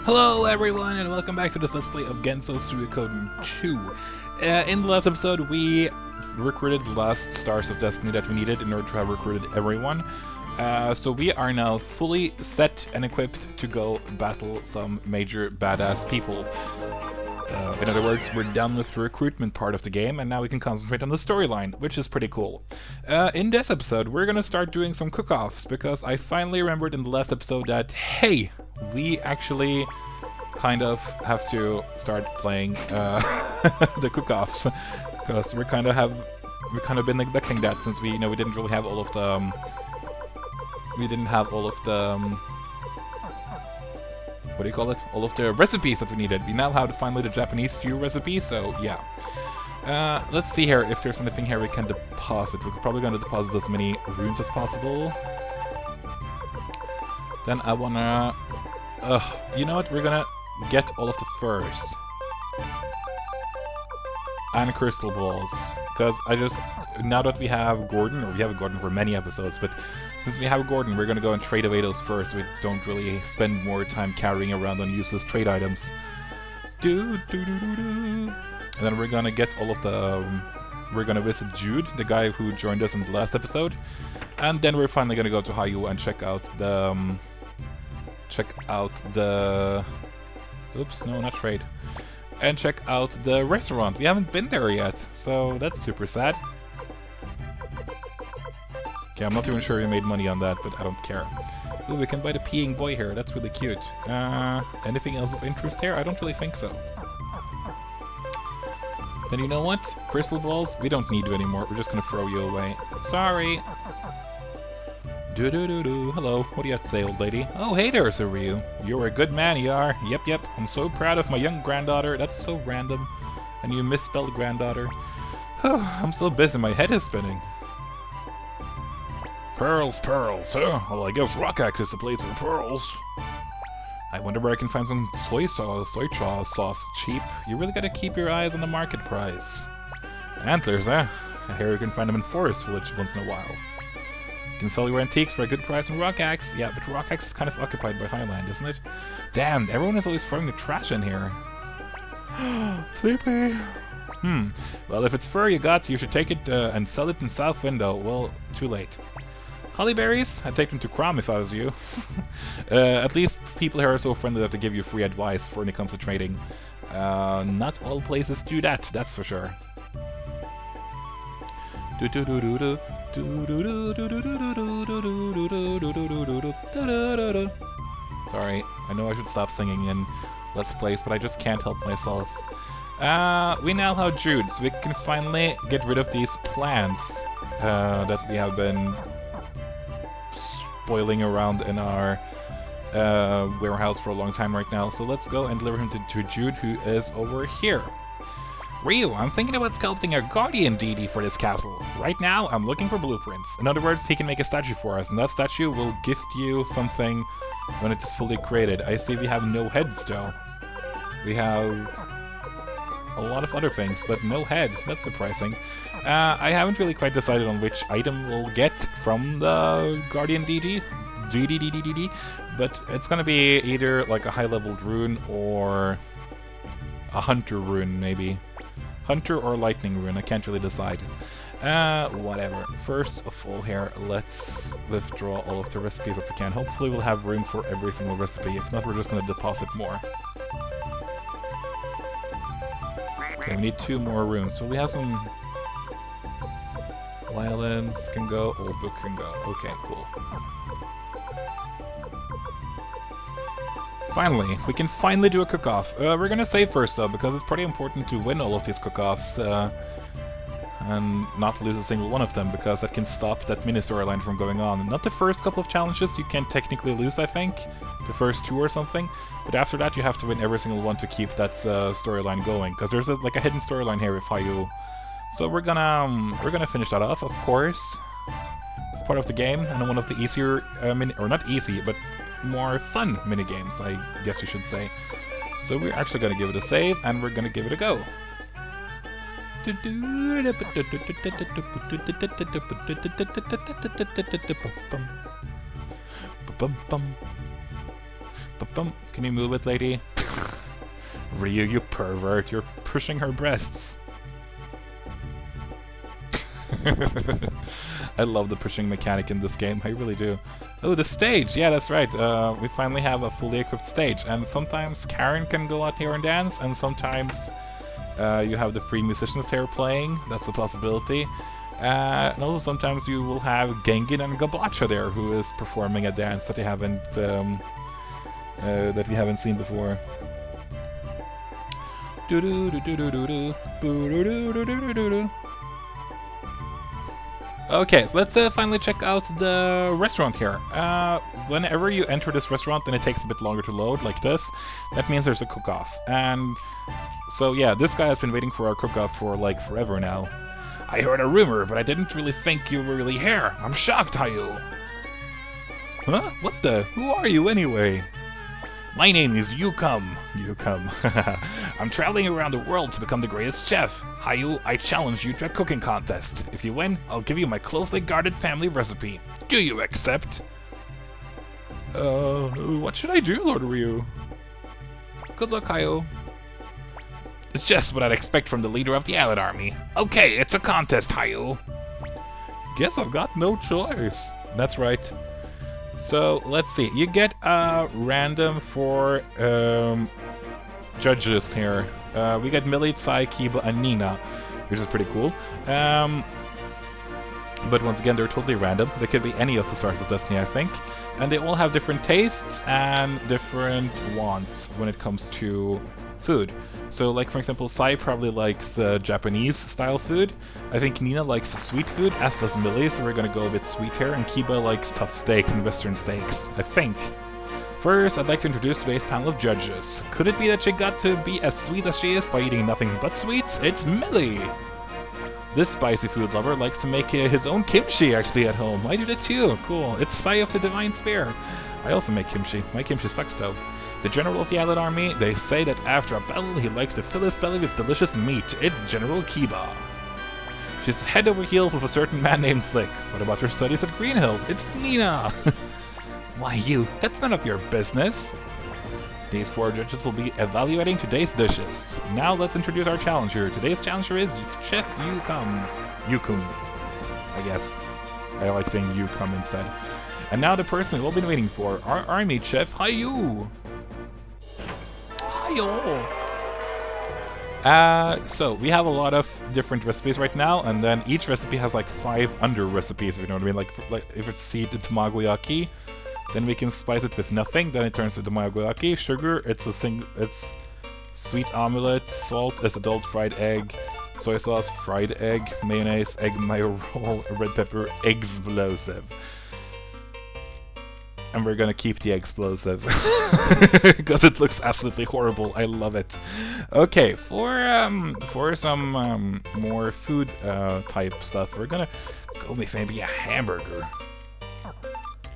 Hello everyone and welcome back to this Let's Play of Genso Suikoden 2. In the last episode we recruited the last stars of destiny that we needed in order to have recruited everyone. So we are now fully set and equipped to go battle some major badass people. In other words, we're done with the recruitment part of the game and now we can concentrate on the storyline, which is pretty cool. In this episode we're gonna start doing some cook-offs because I finally remembered in the last episode that, hey, we actually kind of have to start playing the cook-offs because we've kind of been neglecting that since we didn't really have all of the what do you call it? All of the recipes that we needed. We now have finally the Japanese stew recipe, so yeah. Let's see here if there's anything here we can deposit. We're probably going to deposit as many runes as possible. Then I wanna... you know what? We're gonna get all of the furs. And crystal balls. Because now that we have Gordon, or we have Gordon for many episodes, but since we have Gordon, we're gonna go and trade away those furs. We don't really spend more time carrying around on useless trade items. And then we're gonna get all of the... we're gonna visit Jude, the guy who joined us in the last episode. And then we're finally gonna go to Hayu and check out the... oops, no, not trade. And check out the restaurant. We haven't been there yet, so that's super sad. Okay, I'm not even sure we made money on that, but I don't care. Ooh, we can buy the peeing boy here. That's really cute. Anything else of interest here? I don't really think so. Then you know what? Crystal balls? We don't need you anymore. We're just gonna throw you away. Sorry. Hello, what do you have to say, old lady? Oh, hey there, Sir Ryu. You're a good man, you are. Yep. I'm so proud of my young granddaughter. That's so random. And you misspelled granddaughter. I'm so busy, my head is spinning. Pearls, huh? Well, I guess Rock Axe is the place for pearls. I wonder where I can find some soy sauce cheap. You really gotta keep your eyes on the market price. Antlers, huh? I hear you can find them in Forest Village once in a while. You can sell your antiques for a good price on Rock Axe. Yeah, but Rock Axe is kind of occupied by Highland, isn't it? Damn, everyone is always throwing the trash in here. Sleepy. Well, if it's fur you should take it and sell it in South Window. Well, too late. Holly berries? I'd take them to Crom if I was you. At least people here are so friendly that they give you free advice when it comes to trading. Not all places do that, that's for sure. Sorry, I know I should stop singing in Let's Plays, but I just can't help myself. We now have Jude, so we can finally get rid of these plants that we have been spoiling around in our warehouse for a long time right now. So let's go and deliver him to Jude, who is over here. Ryu, I'm thinking about sculpting a guardian deity for this castle. Right now, I'm looking for blueprints. In other words, he can make a statue for us, and that statue will gift you something when it is fully created. I see we have no heads, though. We have a lot of other things, but no head. That's surprising. I haven't really quite decided on which item we'll get from the guardian deity, but it's gonna be either like a high-leveled rune or a hunter rune, maybe. Hunter or lightning rune, I can't really decide. Whatever. First of all here, let's withdraw all of the recipes that we can. Hopefully we'll have room for every single recipe. If not, we're just going to deposit more. Okay, we need 2 more runes. So we have some... Violins can go, old book can go. Okay, cool. Finally, we can finally do a cook-off. We're gonna save first though, because it's pretty important to win all of these cook-offs and not lose a single one of them, because that can stop that mini storyline from going on. Not the first couple of challenges you can technically lose, I think. The first 2 or something. But after that you have to win every single one to keep that storyline going, because there's like a hidden storyline here with Hayu. So we're gonna finish that off, of course. It's part of the game, and one of the easier, or not easy, but more fun minigames, I guess you should say. So we're actually going to give it a save, and we're going to give it a go. Can you move it, lady? Ryu, you pervert. You're pushing her breasts. I love the pushing mechanic in this game. I really do. Oh, the stage! Yeah, that's right. We finally have a fully equipped stage. And sometimes Karen can go out here and dance, and sometimes you have the free musicians here playing. That's a possibility. And also sometimes you will have Gengen and Gabacha there, who is performing a dance that we haven't seen before. Okay, so let's finally check out the restaurant here. Whenever you enter this restaurant, then it takes a bit longer to load, like this. That means there's a cook-off. And so yeah, this guy has been waiting for our cook-off for like forever now. I heard a rumor, but I didn't really think you were really here. I'm shocked, Hayu. Huh? What the? Who are you anyway? My name is Yukam. I'm traveling around the world to become the greatest chef. Hayu, I challenge you to a cooking contest. If you win, I'll give you my closely guarded family recipe. Do you accept? What should I do, Lord Ryu? Good luck, Hayu. It's just what I'd expect from the leader of the Allied army. Okay, it's a contest, Hayu. Guess I've got no choice. That's right. So, let's see. You get a random for judges here. We get Millie, Tsai, Kiba, and Nina, which is pretty cool. But once again, they're totally random. They could be any of the Stars of Destiny, I think. And they all have different tastes and different wants when it comes to food. So, like, for example, Sai probably likes Japanese-style food. I think Nina likes sweet food, as does Millie, so we're gonna go a bit sweet here. And Kiba likes tough steaks and western steaks, I think. First, I'd like to introduce today's panel of judges. Could it be that she got to be as sweet as she is by eating nothing but sweets? It's Millie! This spicy food lover likes to make his own kimchi, actually, at home. I do that too, cool. It's Sai of the Divine Spear. I also make kimchi. My kimchi sucks, though. The general of the Allied army, they say that after a battle, he likes to fill his belly with delicious meat. It's General Kiba. She's head over heels with a certain man named Flick. What about her studies at Greenhill? It's Nina! Why you? That's none of your business. These 4 judges will be evaluating today's dishes. Now let's introduce our challenger. Today's challenger is Chef Yukam. I guess. I like saying Yukam instead. And now the person we've all been waiting for, our army chef, Hayu. So we have a lot of different recipes right now, and then each recipe has like 5 under recipes, if you know what I mean. Like if it's seeded tamagoyaki, then we can spice it with nothing, then it turns into tamagoyaki. Sugar, it's sweet omelette. Salt is adult fried egg. Soy sauce, fried egg. Mayonnaise, egg mayo roll. Red pepper, explosive. And we're gonna keep the explosive because it looks absolutely horrible. I love it. Okay, for some more food type stuff, we're gonna go with maybe a hamburger.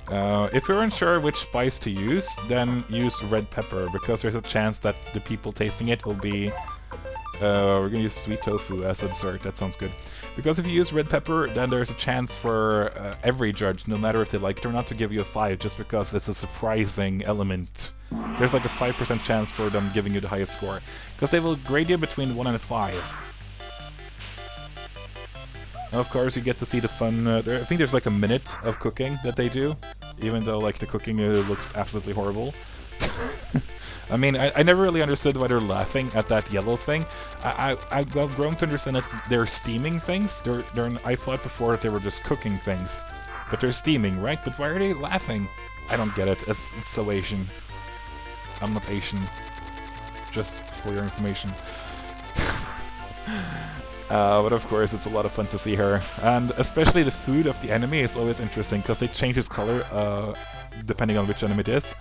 If you're unsure which spice to use, then use red pepper, because there's a chance that the people tasting it will be... we're gonna use sweet tofu as a dessert. That sounds good. Because if you use red pepper, then there's a chance for every judge, no matter if they like it or not, to give you a 5, just because it's a surprising element. There's like a 5% chance for them giving you the highest score, because they will grade you between 1 and 5. And of course, you get to see the fun. I think there's like a minute of cooking that they do, even though like the cooking looks absolutely horrible. I mean, I never really understood why they're laughing at that yellow thing. I've grown to understand that they're steaming things. I thought before that they were just cooking things, but they're steaming, right? But why are they laughing? I don't get it. It's so Asian. I'm not Asian. Just for your information. But of course, it's a lot of fun to see her, and especially the food of the enemy is always interesting because they change its color depending on which enemy it is.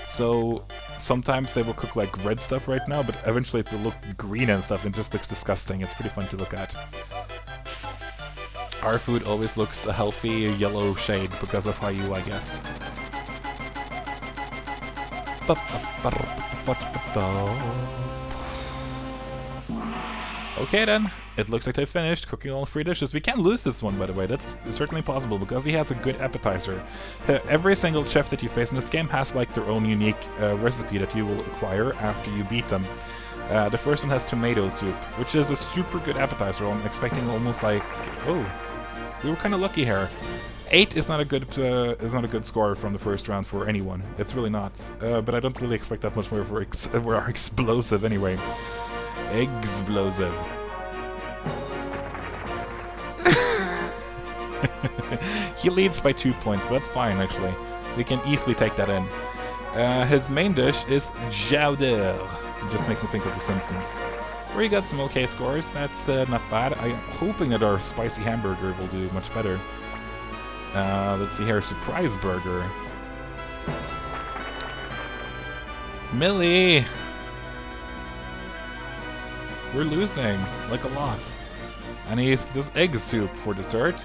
So sometimes they will cook like red stuff right now, but eventually it will look green and stuff, and it just looks disgusting. It's pretty fun to look at. Our food always looks a healthy yellow shade because of Hayu, I guess. Okay then. It looks like they finished cooking all 3 dishes. We can't lose this one, by the way. That's certainly possible because he has a good appetizer. Every single chef that you face in this game has like their own unique recipe that you will acquire after you beat them. The first one has tomato soup, which is a super good appetizer. I'm expecting almost like, oh, we were kind of lucky here. 8 is not a good score from the first round for anyone. It's really not. But I don't really expect that much more for our explosive anyway. Explosive. He leads by 2 points, but that's fine actually. We can easily take that in. His main dish is Chowder. It just makes me think of The Simpsons. We got some okay scores, that's not bad. I'm hoping that our spicy hamburger will do much better. Let's see here, surprise burger. Millie! We're losing, like a lot. And he's just egg soup for dessert,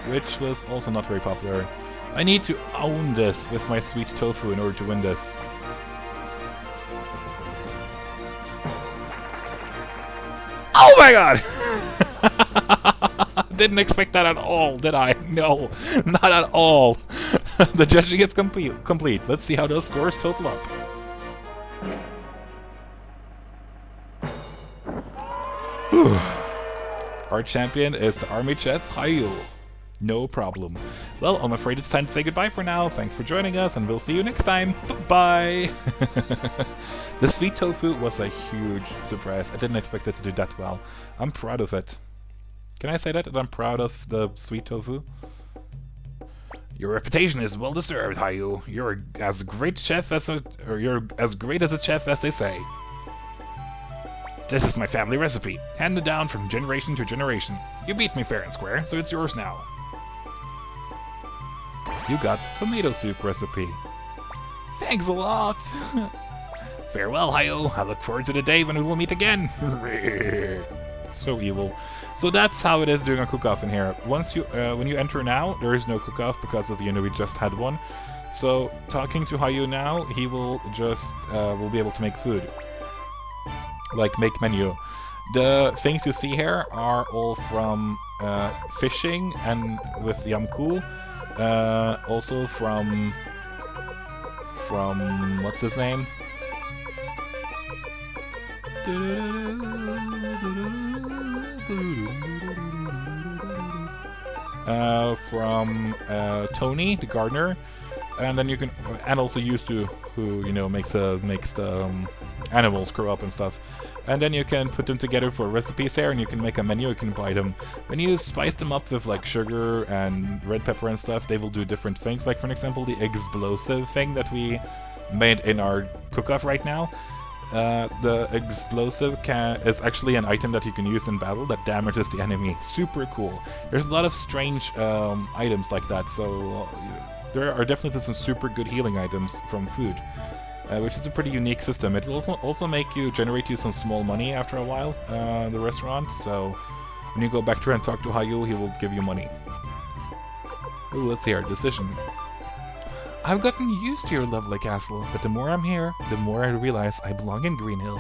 which was also not very popular. I need to own this with my sweet tofu in order to win this. Oh my god! Didn't expect that at all, did I? No, not at all. The judging is complete. Let's see how those scores total up. Whew. Our champion is the army chef Hayu. No problem. Well, I'm afraid it's time to say goodbye for now. Thanks for joining us, and we'll see you next time. Bye! The sweet tofu was a huge surprise. I didn't expect it to do that well. I'm proud of it. Can I say that I'm proud of the sweet tofu? Your reputation is well deserved, Hayu. You're as great as a chef as they say. This is my family recipe, handed down from generation to generation. You beat me fair and square, so it's yours now. You got tomato soup recipe. Thanks a lot. Farewell, Hayu. I look forward to the day when we will meet again. So evil. So that's how it is doing a cook-off in here. Once you, when you enter now, there is no cook-off because, as you know, we just had one. So talking to Hayu now, he will just will be able to make food, like make menu. The things you see here are all from fishing and with Yamku. Also from what's his name? From Tony, the gardener, and then you can, and also Yusu, who makes the animals grow up and stuff. And then you can put them together for recipes here, and you can make a menu. You can buy them. When you spice them up with like sugar and red pepper and stuff, they will do different things. Like, for example, the explosive thing that we made in our cook-off right now. The explosive is actually an item that you can use in battle that damages the enemy. Super cool. There's a lot of strange items like that, so there are definitely some super good healing items from food. Which is a pretty unique system. It will also generate you some small money after a while, the restaurant, so when you go back there and talk to Hayu, he will give you money. Ooh, let's see our decision. I've gotten used to your lovely castle, but the more I'm here, the more I realize I belong in Greenhill.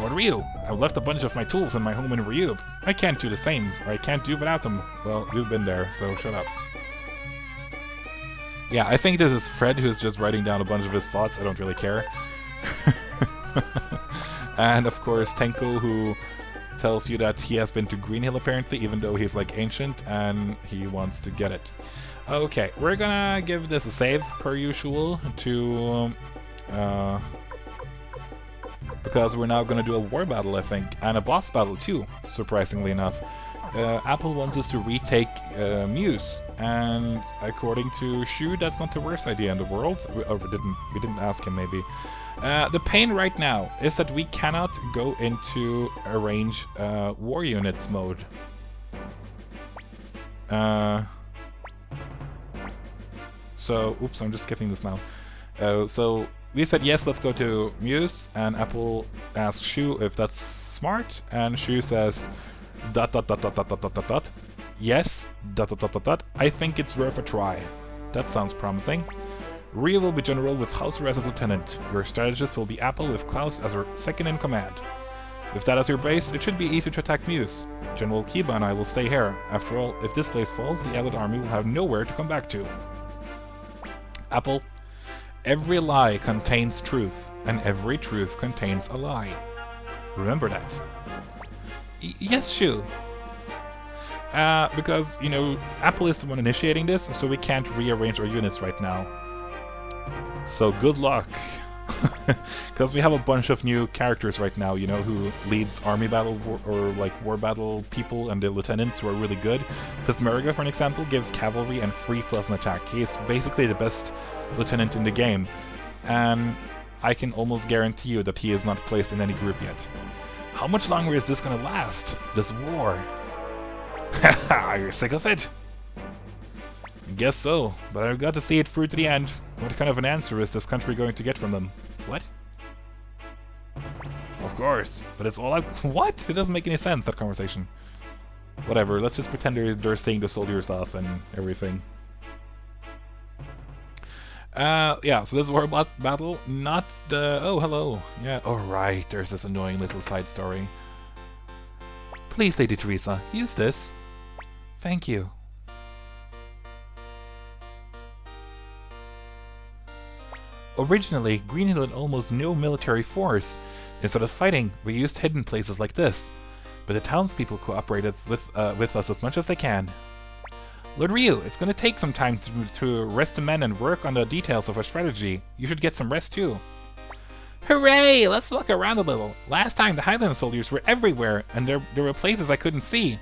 Lord Ryu, I've left a bunch of my tools in my home in Ryu. I can't do the same, or I can't do without them. Well, you've been there, so shut up. Yeah, I think this is Fred who's just writing down a bunch of his thoughts. I don't really care. And of course Tenko, who tells you that he has been to Greenhill apparently, even though he's like ancient and he wants to get it. Okay, we're gonna give this a save per usual to because we're now gonna do a war battle, I think, and a boss battle too, surprisingly enough. Apple wants us to retake Muse, and according to Shu, that's not the worst idea in the world. We didn't ask him, maybe. The pain right now is that we cannot go into arrange war units mode. So, oops, I'm just getting this now. So we said yes, let's go to Muse, and Apple asks Shu if that's smart, and Shu says dot dot dot dot dot dot dot dot dot. Yes, dot dot dot dot dot. I think it's worth a try. That sounds promising. Ryu will be general with Hauser as his lieutenant. Your strategist will be Apple with Klaus as her second in command. If that is your base, it should be easy to attack Muse. General Kiba and I will stay here. After all, if this place falls, the Allied army will have nowhere to come back to. Apple, every lie contains truth, and every truth contains a lie. Remember that. Yes, Shu. Because, you know, Apple is the one initiating this, so we can't rearrange our units right now. So good luck. Because we have a bunch of new characters right now, you know, who leads army battle or like war battle people, and the lieutenants who are really good. Pismerga, for an example, gives cavalry and free plus an attack. He is basically the best lieutenant in the game, and I can almost guarantee you that he is not placed in any group yet. How much longer is this gonna last? This war? Are you sick of it? I guess so, but I've got to see it through to the end. What kind of an answer is this country going to get from them? What? Of course, but it's all I... What? It doesn't make any sense, that conversation. Whatever, let's just pretend they're seeing the soldiers off and everything. Yeah, so this war battle, not the... Oh, hello. Yeah, alright, there's this annoying little side story. Please, Lady Teresa, use this. Thank you. Originally, Greenhill had almost no military force. Instead of fighting, we used hidden places like this. But the townspeople cooperated with us as much as they can. Lord Ryu, it's going to take some time to rest the men and work on the details of our strategy. You should get some rest too. Hooray! Let's walk around a little. Last time, the Highland soldiers were everywhere, and there were places I couldn't see.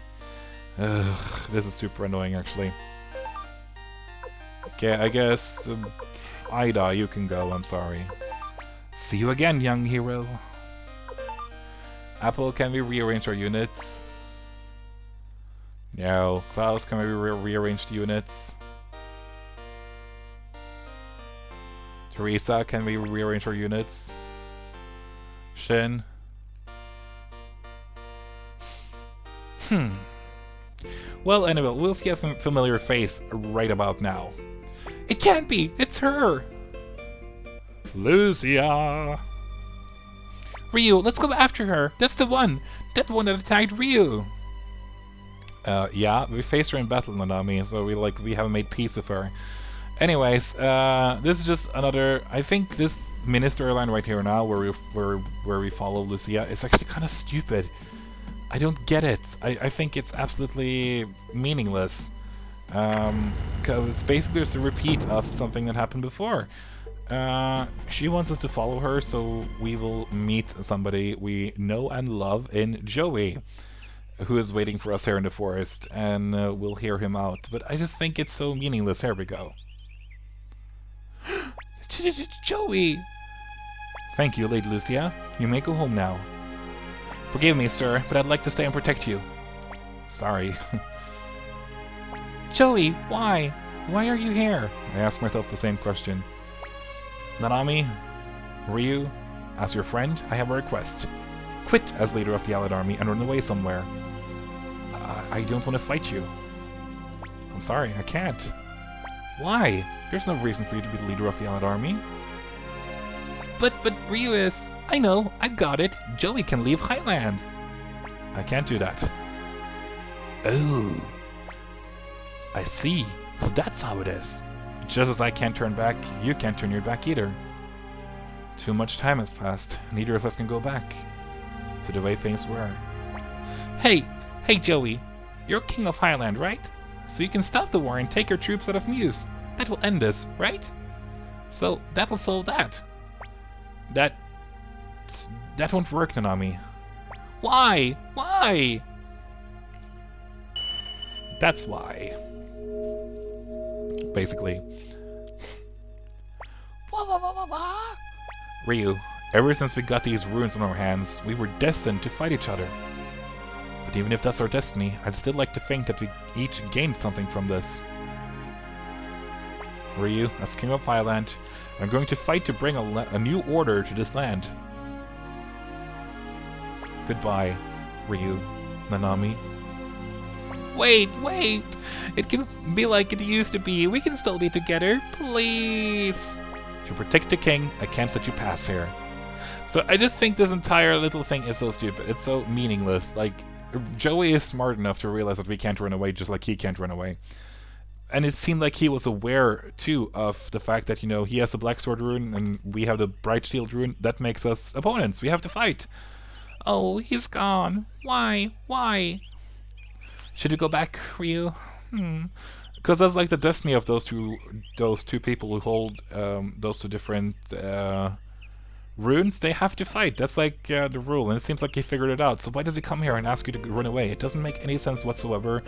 Ugh, this is super annoying, actually. Okay, I guess... Ida, you can go, I'm sorry. See you again, young hero. Apple, can we rearrange our units? No. Klaus, can we rearrange the units? Teresa, can we rearrange our units? Shin? Well, anyway, we'll see a familiar face right about now. It can't be! It's her! Lucia! Ryu, let's go after her! That's the one! That's the one that attacked Ryu! Yeah, we faced her in battle, Nanami, so we haven't made peace with her. Anyways, this is just another... I think this mini storyline right here now, where we follow Lucia, is actually kind of stupid. I don't get it. I think it's absolutely meaningless. Because it's basically just a repeat of something that happened before. She wants us to follow her, so we will meet somebody we know and love in Joey, who is waiting for us here in the forest, and we'll hear him out. But I just think it's so meaningless. Here we go. Joey! Thank you, Lady Lucia. You may go home now. Forgive me, sir, but I'd like to stay and protect you. Sorry. Joey, why? Why are you here? I ask myself the same question. Nanami, Ryu, as your friend, I have a request. Quit as leader of the Allied army and run away somewhere. I don't want to fight you. I'm sorry, I can't. Why? There's no reason for you to be the leader of the Allied army. But Ryu is... I know, I got it. Joey can leave Highland. I can't do that. Oh. I see. So that's how it is. Just as I can't turn back, you can't turn your back either. Too much time has passed. Neither of us can go back to the way things were. Hey Joey. You're king of Highland, right? So you can stop the war and take your troops out of Muse. That will end this, right? So that will solve that. That won't work, Nanami. Why? Why? That's why. Basically. Ryu, ever since we got these runes on our hands, we were destined to fight each other. But even if that's our destiny, I'd still like to think that we each gained something from this. Ryu, as King of Highland, I'm going to fight to bring a new order to this land. Goodbye, Ryu, Nanami. Wait! It can be like it used to be. We can still be together, please! To protect the king, I can't let you pass here. So I just think this entire little thing is so stupid. It's so meaningless. Like, Joey is smart enough to realize that we can't run away just like he can't run away. And it seemed like he was aware, too, of the fact that, you know, he has the Black Sword rune and we have the Bright Shield rune. That makes us opponents. We have to fight. Oh, he's gone. Why? Why? Should we go back, Ryu? Because that's like the destiny of those two people who hold those two different runes. They have to fight. That's like the rule, and it seems like he figured it out. So why does he come here and ask you to run away? It doesn't make any sense whatsoever.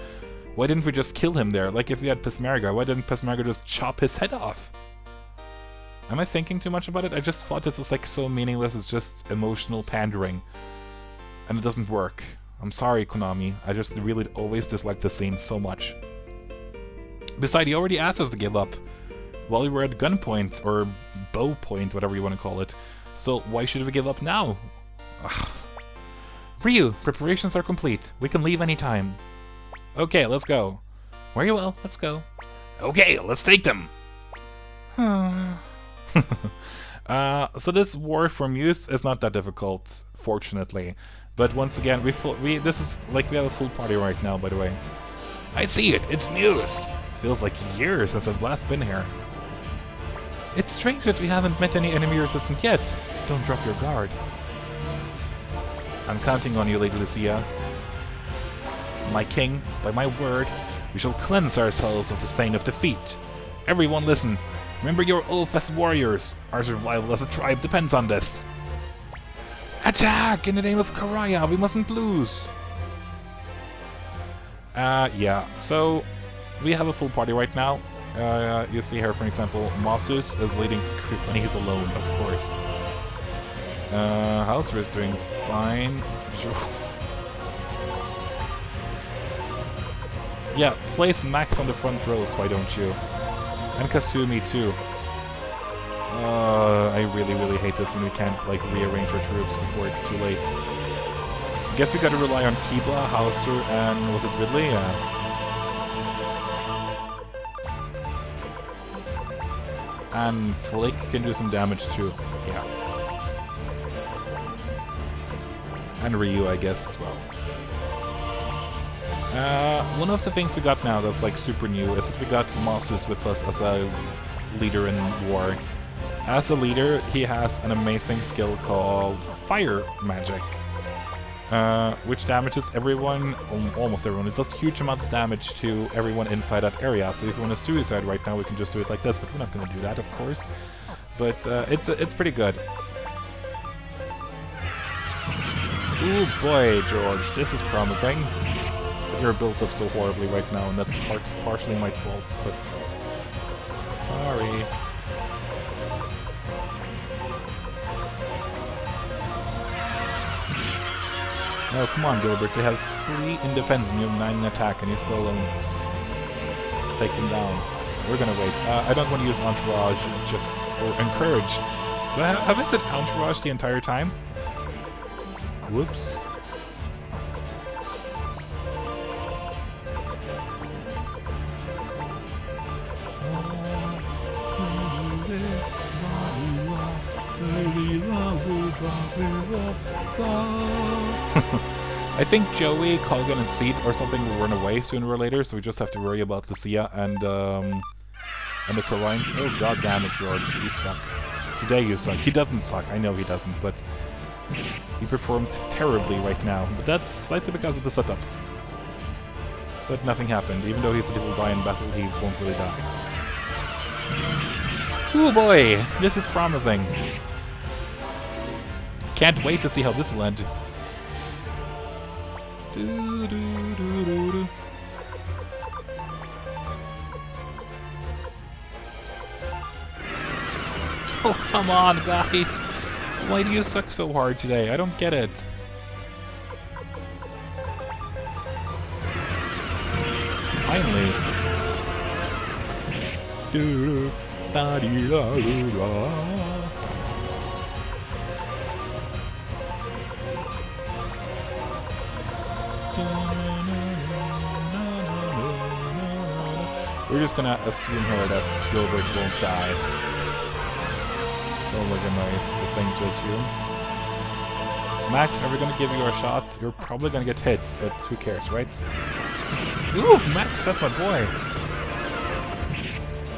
Why didn't we just kill him there? Like if we had Pismerga, why didn't Pismerga just chop his head off? Am I thinking too much about it? I just thought this was like so meaningless. It's just emotional pandering, and it doesn't work. I'm sorry, Konami. I just really always dislike this scene so much. Besides, he already asked us to give up while we were at gunpoint, or bow point, whatever you want to call it. So why should we give up now? Ugh. Ryu, preparations are complete. We can leave anytime. Okay, let's go. Very well, let's go. Okay, let's take them. So this war for Muse is not that difficult, fortunately. But once again, this is like we have a full party right now, by the way. I see it, it's Muse. Feels like years since I've last been here. It's strange that we haven't met any enemy resistance yet. Don't drop your guard. I'm counting on you, Lady Lucia. My king, by my word, we shall cleanse ourselves of the stain of defeat. Everyone listen. Remember your oath as warriors. Our survival as a tribe depends on this. Attack! In the name of Karaya, we mustn't lose! Yeah, so we have a full party right now. You see here, for example, Masus is leading when he's alone, of course. Hauser is doing fine. Yeah, place Max on the front rows, why don't you? And Kasumi too. I really hate this when we can't like rearrange our troops before it's too late. Guess we gotta rely on Kibla, Hauser, and was it Ridley? Yeah. And Flick can do some damage too. Yeah. And Ryu, I guess, as well. One of the things we got now that's like super new is that we got Masus with us as a leader in war. As a leader, he has an amazing skill called Fire Magic, which damages everyone, almost everyone. It does huge amounts of damage to everyone inside that area. So if you want to suicide right now, we can just do it like this, but we're not going to do that, of course. But it's pretty good. Ooh boy, George, this is promising. But you're built up so horribly right now, and that's partially my fault, but sorry. No, come on, Gilbert. They have 3 in defense and you have 9 in attack, and you still don't take them down. We're gonna wait. I don't want to use Entourage, or Encourage. So have I said Entourage the entire time? Whoops. I think Joey, Colgan, and Seed or something will run away sooner or later, so we just have to worry about Lucia and the Corine. Oh god damn it, George, you suck. Today you suck. He doesn't suck, I know he doesn't, but he performed terribly right now. But that's slightly because of the setup. But nothing happened. Even though he said he will die in battle, he won't really die. Oh boy, this is promising. Can't wait to see how this will end. Oh, come on, guys! Why do you suck so hard today? I don't get it. Finally. We're just gonna assume here that Gilbert won't die. So Sounds like a nice thing to assume. Max, are we gonna give you a shot? You're probably gonna get hit, but who cares, right? Ooh, Max, that's my boy!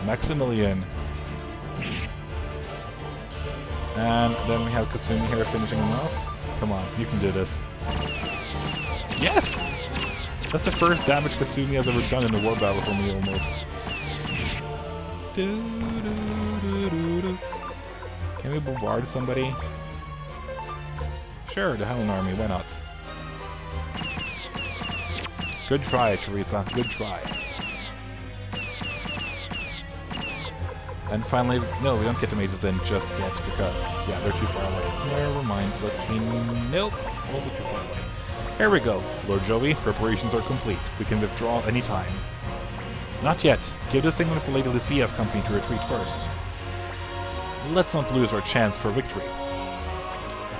Maximilian. And then we have Kasumi here finishing him off. Come on, you can do this. Yes! That's the first damage Kasumi has ever done in a war battle for me, almost. Can we bombard somebody? Sure, the Helen Army, why not? Good try, Teresa, good try. And finally, no, we don't get the mages in just yet because, yeah, they're too far away. Never mind, let's see. Nope, also too far away. Here we go. Lord Joey, preparations are complete. We can withdraw any time. Not yet. Give this thing for Lady Lucia's company to retreat first. Let's not lose our chance for victory.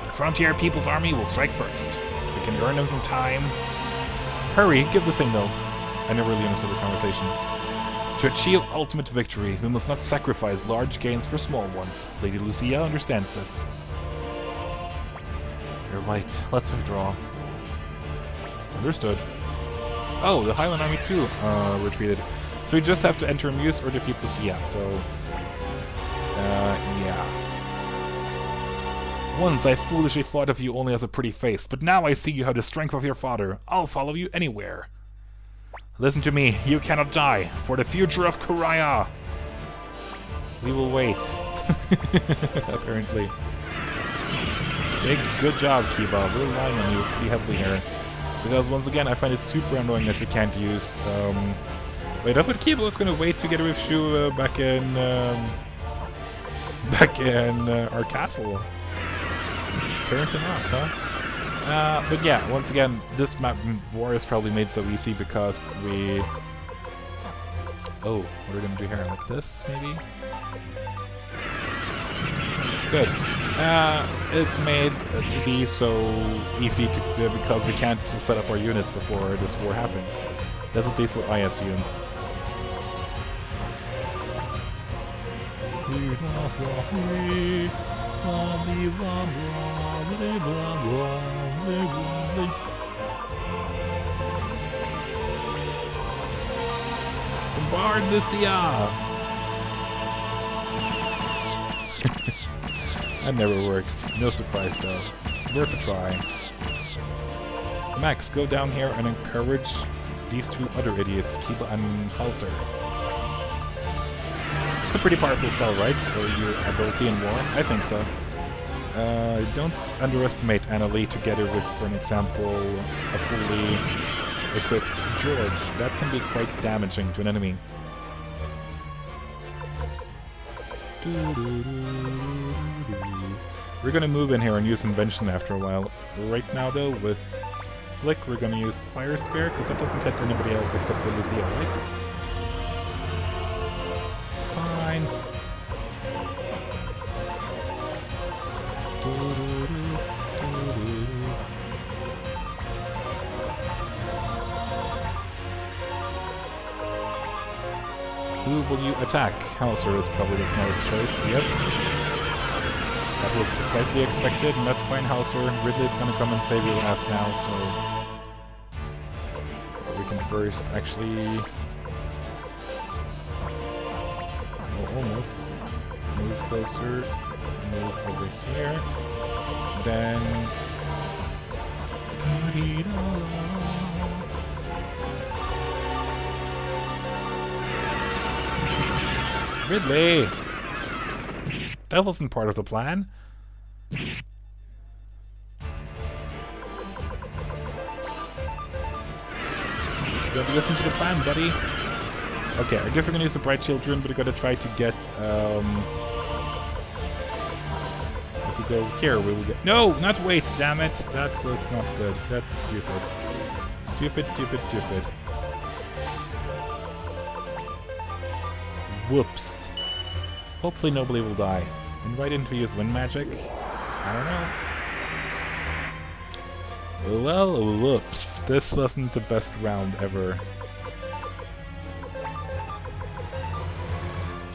The Frontier People's Army will strike first. If we can earn them some time... Hurry, give the signal. I never really understood the conversation. To achieve ultimate victory, we must not sacrifice large gains for small ones. Lady Lucia understands this. You're right. Let's withdraw. Understood. Oh, the Highland Army too retreated. So we just have to enter Muse or defeat Lucia, so... yeah. Once I foolishly thought of you only as a pretty face, but now I see you have the strength of your father. I'll follow you anywhere. Listen to me, you cannot die, for the future of Kuraya! We will wait. Apparently. Good job, Kiba. We're relying on you pretty heavily here. Because once again, I find it super annoying that we can't use... Wait, I thought Kiba was gonna wait together with Shu back in our castle. Apparently not, huh? But yeah, once again, this map war is probably made so easy because we... Oh, what are we gonna do here? Like this, maybe? Good. It's made to be so easy to because we can't set up our units before this war happens. That's at least what I assume. Bombard Lucia! That never works. No surprise though. Worth a try. Max, go down here and encourage these two other idiots, Kiba and Hauser. It's a pretty powerful spell, right? Or your ability in war? I think so. Don't underestimate Annalie together with, for an example, a fully equipped George. That can be quite damaging to an enemy. We're gonna move in here and use Invention after a while. Right now, though, with Flick, we're gonna use Fire Spear, because that doesn't hit anybody else except for Lucia, right? Fine. Who will you attack? Hauser is probably the smartest choice. Yep. That was slightly expected, and that's fine, Hauser. Ridley's gonna come and save your ass now, so... we can first actually... oh, almost. Move closer. Move over here. Then... Ridley! That wasn't part of the plan. You gotta listen to the plan, buddy. Okay, I guess we're gonna use the Bright Children, but we gotta try to get, if we go here, we will get... No! Not wait, damn it! That was not good. That's stupid. Stupid, stupid, stupid. Whoops. Hopefully nobody will die. And why didn't we use wind magic? I don't know. Well, whoops. This wasn't the best round ever.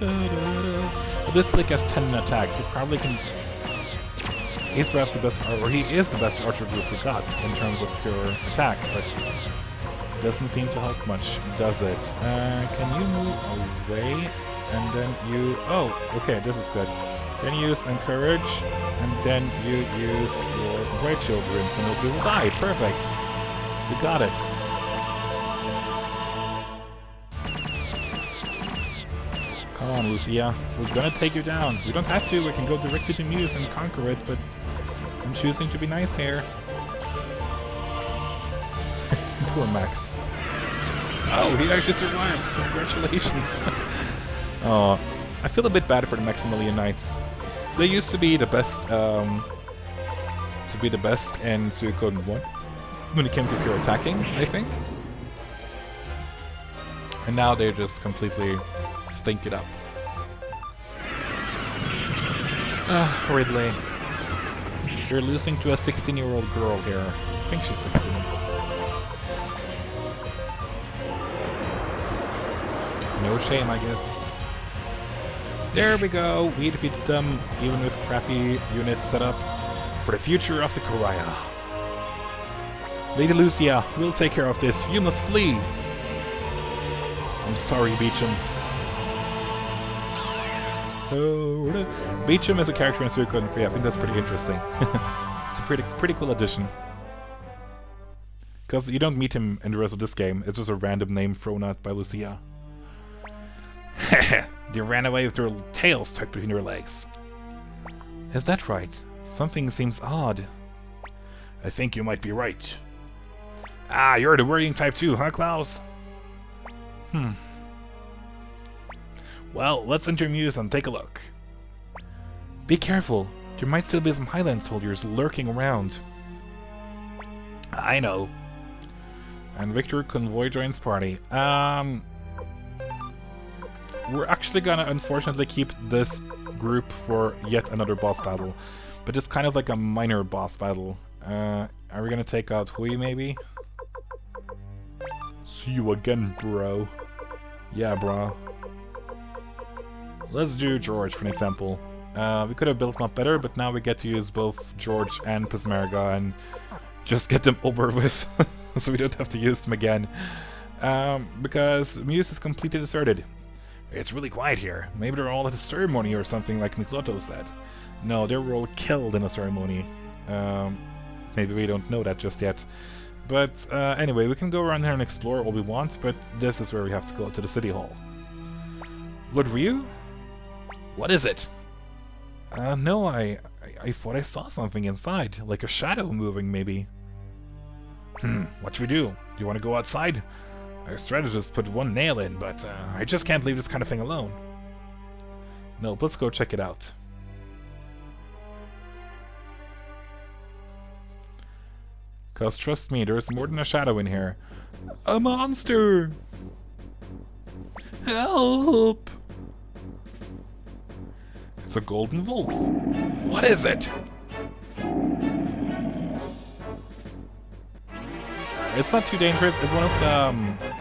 At this click has 10 attacks. He probably can... He's perhaps the best, or he is the best archer group we got in terms of pure attack, but doesn't seem to help much, does it? Can you move away? And then you... Oh, okay, this is good. Then you use Encourage, and then you use your Great Shield Rune, so nobody will die. Perfect. We got it. Come on, Lucia. We're gonna take you down. We don't have to. We can go directly to Muse and conquer it, but I'm choosing to be nice here. Poor Max. Oh, he actually survived. Congratulations. Oh, I feel a bit bad for the Maximilian Knights. They used to be the best, in Suikoden 1 when it came to pure attacking, I think. And now they just completely stink it up. Ridley. You're losing to a 16-year-old girl here. I think she's 16. No shame, I guess. There we go. We defeated them, even with crappy units set up for the future of the Koraya. Lady Lucia, we'll take care of this. You must flee. I'm sorry, Beecham. Beecham is a character in Suikoden 3. I think that's pretty interesting. It's a pretty cool addition. Because you don't meet him in the rest of this game. It's just a random name thrown out by Lucia. You ran away with your tails tucked between your legs. Is that right? Something seems odd. I think you might be right. Ah, you're the worrying type too, huh, Klaus? Well, let's enter Muse and take a look. Be careful. There might still be some Highland soldiers lurking around. I know. And Victor Convoy joins party. We're actually gonna unfortunately keep this group for yet another boss battle. But it's kind of like a minor boss battle. Are we gonna take out Hui, maybe? See you again, bro. Yeah, bro. Let's do George, for an example. We could have built him up better, but now we get to use both George and Peshmerga and just get them over with, so we don't have to use them again. Because Muse is completely deserted. It's really quiet here. Maybe they're all at a ceremony or something like Mikloto said. No, they were all killed in a ceremony. Maybe we don't know that just yet. But anyway, we can go around here and explore all we want, but this is where we have to go, to the city hall. Lord Ryu? What is it? No, I thought I saw something inside, like a shadow moving, maybe. What should we do? Do you want to go outside? Our strategist put one nail in, but I just can't leave this kind of thing alone. No, let's go check it out. Cause trust me, there's more than a shadow in here. A monster! Help! It's a golden wolf. What is it? It's not too dangerous. It's one of the,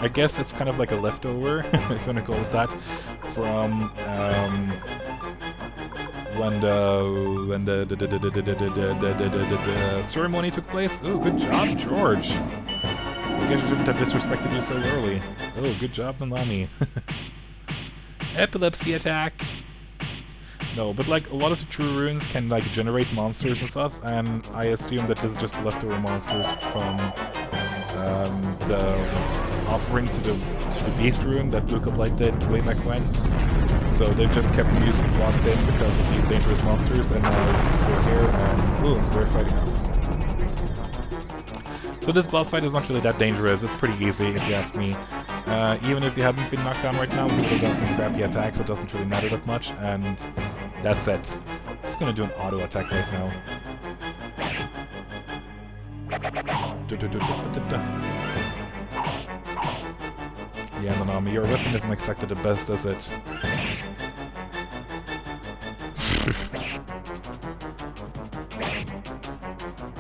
I guess it's kind of like a leftover, if you want to call it that, from when the ceremony took place. Oh, good job, George. I guess I shouldn't have disrespected you so early. Oh, good job, Nanami. Epilepsy attack. No, but like a lot of the true runes can like generate monsters and stuff, and I assume that this is just leftover monsters from the offering to the beast rune that Blue Light did way back when. So they've just kept music blocked in because of these dangerous monsters, and now we're here and boom, they're fighting us. So this boss fight is not really that dangerous. It's pretty easy if you ask me. Even if you haven't been knocked down right now, people have done some crappy attacks, it doesn't really matter that much, and that's it. I'm just gonna do an auto attack right now. Yeah, Nanami, your weapon isn't exactly the best, is it?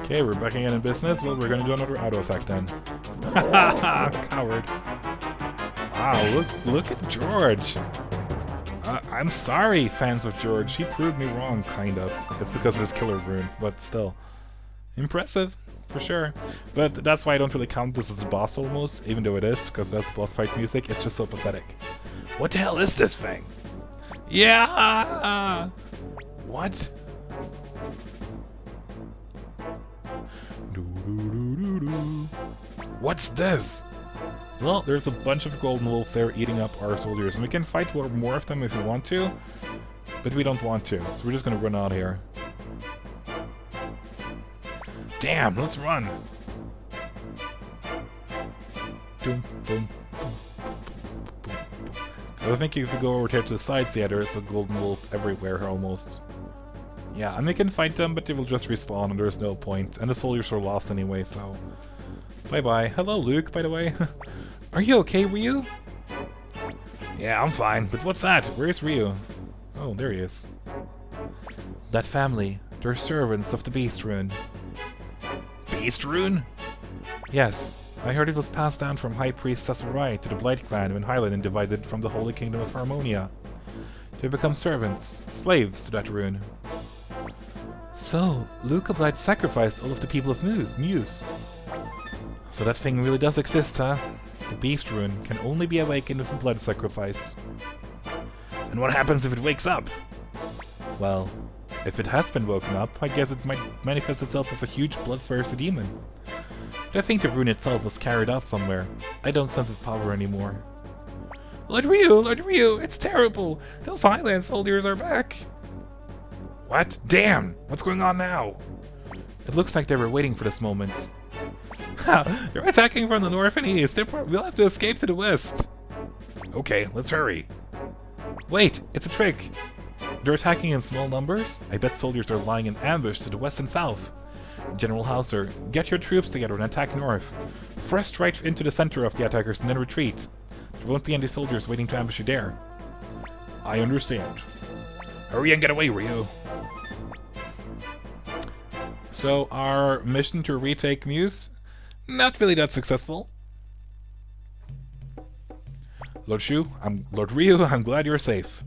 Okay, we're back again in business. Well, we're gonna do another auto attack then. Haha, coward. Wow, look at George. I I'm sorry, fans of George. He proved me wrong, kind of. It's because of his killer rune, but still. Impressive, for sure. But that's why I don't really count this as a boss almost, even though it is, because that's the boss fight music. It's just so pathetic. What the hell is this thing? Yeah! What? What's this? Well, there's a bunch of golden wolves there eating up our soldiers, and we can fight more of them if we want to, but we don't want to, so we're just gonna run out here. Damn, let's run! Boom, boom. I think if you go over here to the sides, yeah, there's a golden wolf everywhere almost. Yeah, and we can fight them, but they will just respawn, and there's no point. And the soldiers are lost anyway, so... Bye-bye. Hello, Luke, by the way. Are you okay, Ryu? Yeah, I'm fine, but what's that? Where's Ryu? Oh, there he is. That family, they're servants of the Beast Rune. Beast Rune? Yes. I heard it was passed down from High Priest Sasarai to the Blight clan when Hylian divided from the Holy Kingdom of Harmonia. They become servants, slaves to that rune. So, Luca Blight sacrificed all of the people of Muse. So that thing really does exist, huh? The Beast Rune can only be awakened with a blood sacrifice. And what happens if it wakes up? Well, if it has been woken up, I guess it might manifest itself as a huge bloodthirsty demon. But I think the rune itself was carried off somewhere. I don't sense its power anymore. Lord Ryu, it's terrible! Those Highland soldiers are back! What? Damn! What's going on now? It looks like they were waiting for this moment. Ha! They're attacking from the north and east. We'll have to escape to the west. Okay, let's hurry. Wait, it's a trick. They're attacking in small numbers? I bet soldiers are lying in ambush to the west and south. General Hauser, get your troops together and attack north. Thrust right into the center of the attackers and then retreat. There won't be any soldiers waiting to ambush you there. I understand. Hurry and get away, Ryu. So, our mission to retake Muse? Not really that successful. Lord Ryu, I'm glad you're safe.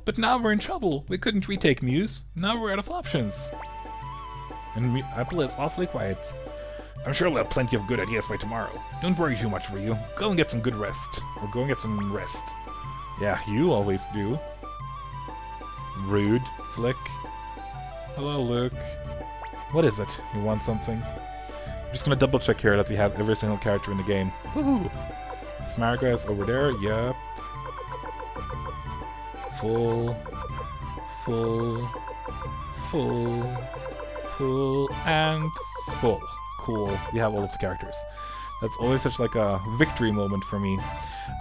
But now we're in trouble. We couldn't retake Muse. Now we're out of options. And Apple is awfully quiet. I'm sure we'll have plenty of good ideas by tomorrow. Don't worry too much, Ryu. Go and get some good rest. Or go and get some rest. Yeah, you always do. Rude. Flick. Hello, Luke. What is it? You want something? I'm just gonna double check here that we have every single character in the game. Woohoo! Smaragda is over there. Yep. Full, and full. Cool. We have all of the characters. That's always such like a victory moment for me.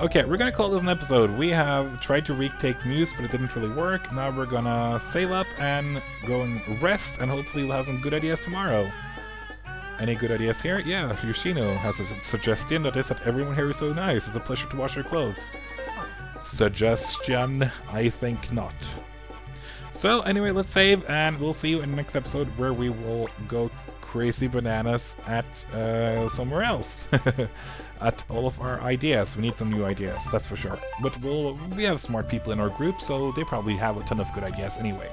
Okay, we're gonna call this an episode. We have tried to retake Muse, but it didn't really work. Now we're gonna sail up and go and rest, and hopefully we'll have some good ideas tomorrow. Any good ideas here? Yeah, Yoshino has a suggestion that is that everyone here is so nice. It's a pleasure to wash your clothes. Suggestion? I think not. So anyway, let's save, and we'll see you in the next episode where we will go crazy bananas at somewhere else. At all of our ideas. We need some new ideas, that's for sure. But we have smart people in our group, so they probably have a ton of good ideas anyway.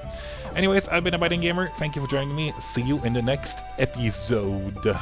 Anyways, I've been Abiding Gamer. Thank you for joining me. See you in the next episode.